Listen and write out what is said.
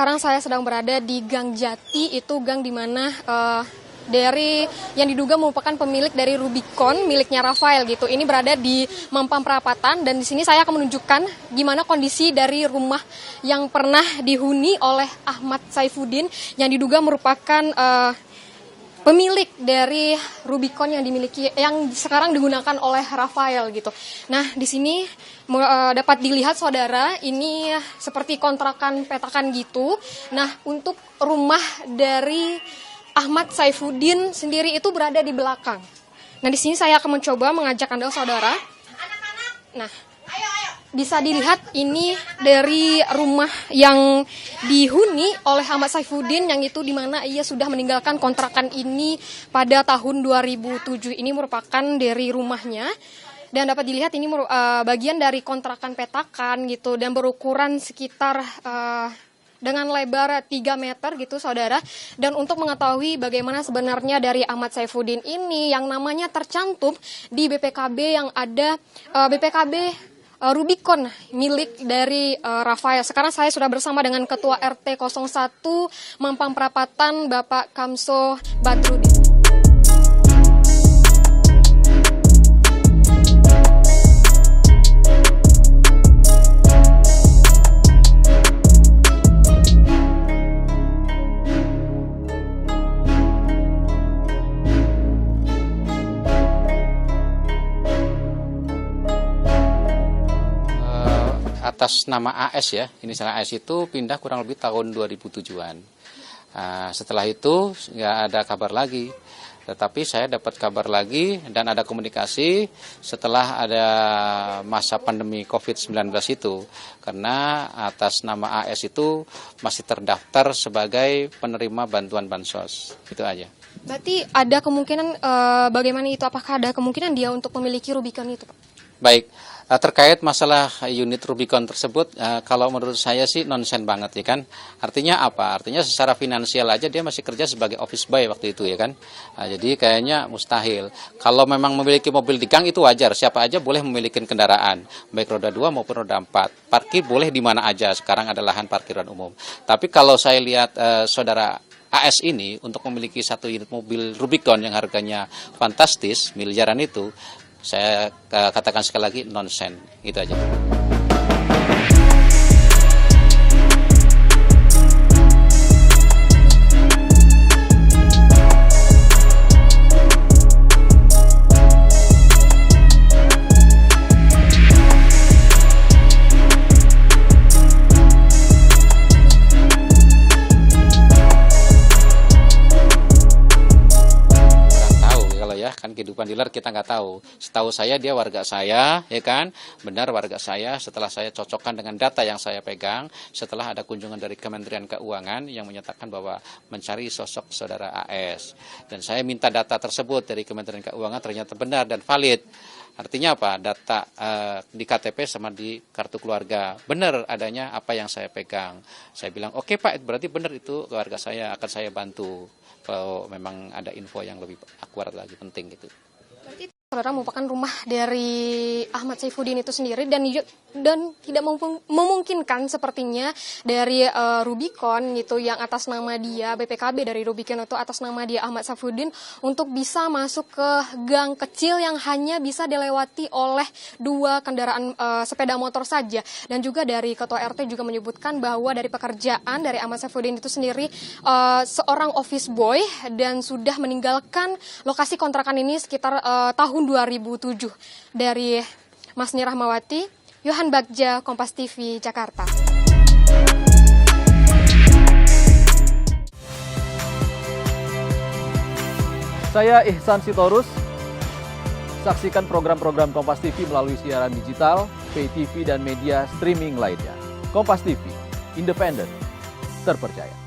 sekarang saya sedang berada di Gang Jati, itu gang di mana dari yang diduga merupakan pemilik dari Rubicon miliknya Rafael gitu. Ini berada di Mampang Perapatan, dan di sini saya akan menunjukkan gimana kondisi dari rumah yang pernah dihuni oleh Ahmad Saifuddin yang diduga merupakan pemilik dari Rubicon yang sekarang digunakan oleh Rafael gitu. Nah, di sini dapat dilihat saudara, ini seperti kontrakan petakan gitu. Nah, untuk rumah dari Ahmad Saifuddin sendiri itu berada di belakang. Nah, di sini saya akan mencoba mengajak Anda saudara. Nah, bisa dilihat ini dari rumah yang dihuni oleh Ahmad Saifuddin, yang itu di mana ia sudah meninggalkan kontrakan ini pada tahun 2007. Ini merupakan dari rumahnya. Dan dapat dilihat ini bagian dari kontrakan petakan gitu, dan berukuran sekitar dengan lebar 3 meter gitu saudara. Dan untuk mengetahui bagaimana sebenarnya dari Ahmad Saifuddin ini yang namanya tercantum di BPKB yang ada BPKB Rubicon milik dari Rafael. Sekarang saya sudah bersama dengan Ketua RT 01 Mampang Perapatan, Bapak Kamso Badrudin. Atas nama AS ya, inisial AS itu pindah kurang lebih tahun 2007-an. Setelah itu nggak ada kabar lagi, tetapi saya dapat kabar lagi dan ada komunikasi setelah ada masa pandemi COVID-19 itu. Karena atas nama AS itu masih terdaftar sebagai penerima bantuan bansos, itu aja. Berarti ada kemungkinan, bagaimana itu, apakah ada kemungkinan dia untuk memiliki Rubicon itu, Pak? Baik, terkait masalah unit Rubicon tersebut, kalau menurut saya sih nonsen banget ya kan. Artinya apa? Artinya secara finansial aja dia masih kerja sebagai office boy waktu itu ya kan. Jadi kayaknya mustahil. Kalau memang memiliki mobil di gang itu wajar, siapa aja boleh memiliki kendaraan, baik roda 2 maupun roda 4. Parkir boleh di mana aja, sekarang ada lahan parkiran umum. Tapi kalau saya lihat saudara AS ini untuk memiliki satu unit mobil Rubicon yang harganya fantastis, miliaran itu, saya katakan sekali lagi nonsen, itu aja. Kan kehidupan dealer kita nggak tahu. Setahu saya dia warga saya, ya kan, benar warga saya. Setelah saya cocokkan dengan data yang saya pegang, setelah ada kunjungan dari Kementerian Keuangan yang menyatakan bahwa mencari sosok saudara AS, dan saya minta data tersebut dari Kementerian Keuangan ternyata benar dan valid. Artinya apa? Data di KTP sama di kartu keluarga benar adanya apa yang saya pegang. Saya bilang oke Pak, berarti benar itu keluarga saya, akan saya bantu kalau memang ada info yang lebih akurat lagi, penting gitu. Berarti saudara merupakan rumah dari Ahmad Saifuddin itu sendiri, dan tidak memungkinkan sepertinya dari Rubicon gitu yang atas nama dia, BPKB dari Rubicon itu atas nama dia Ahmad Saifuddin, untuk bisa masuk ke gang kecil yang hanya bisa dilewati oleh 2 kendaraan sepeda motor saja. Dan juga dari Ketua RT juga menyebutkan bahwa dari pekerjaan dari Ahmad Saifuddin itu sendiri seorang office boy dan sudah meninggalkan lokasi kontrakan ini sekitar tahun 2007. Dari Masni Rahmawati, Yohan Bagja, Kompas TV, Jakarta. Saya Ihsan Sitorus. Saksikan program-program Kompas TV melalui siaran digital, pay TV, dan media streaming lainnya. Kompas TV, independen, terpercaya.